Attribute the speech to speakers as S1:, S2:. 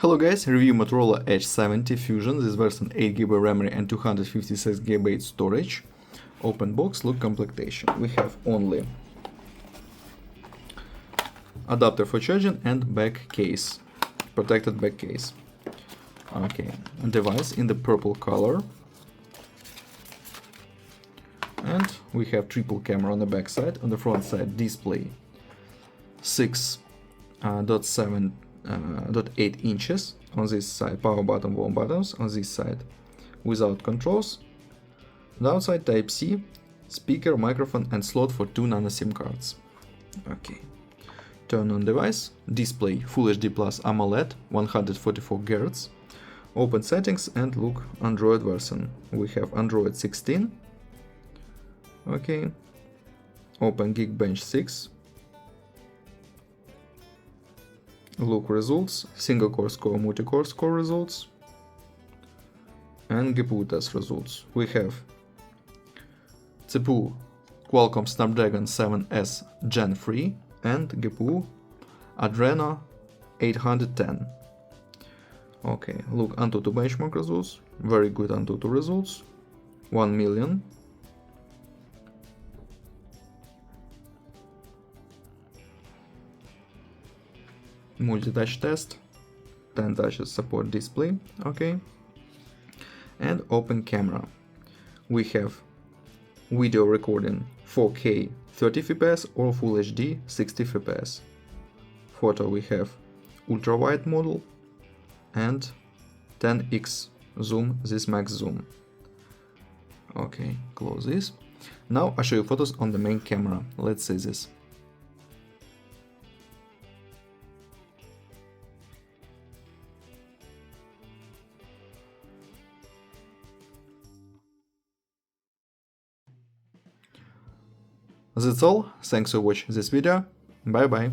S1: Hello guys, Reiview Motorola Edge 70 Fusion. This version 8GB memory and 256GB storage. Open box, look completation. We have only adapter for charging and back case, protected back case. Okay, device in the purple color. And we have triple camera on the back side. On the front side, display 6.8 inches. On this side, power button, warm buttons. On this side, without controls. On the outside, Type-C, speaker, microphone, and slot for 2 nano SIM cards. Okay. Turn on device. Display Full HD Plus AMOLED, 144 Hz. Open settings and look Android version. We have Android 16. Okay. Open Geekbench 6. Look results, single core score, multi-core score results, and GPU test results. We have CPU Qualcomm Snapdragon 7S Gen 3 and GPU Adreno 810. Okay, look Antutu benchmark results, very good Antutu results, 1 million. Multi-touch test, 10 touches support display, okay. And open camera. We have video recording 4K 30 fps or Full HD 60 fps. Photo we have ultra wide model and 10x zoom, this max zoom. Okay, close this. Now I show you photos on the main camera. Let's see this. That's all. Thanks for watching this video. Bye bye.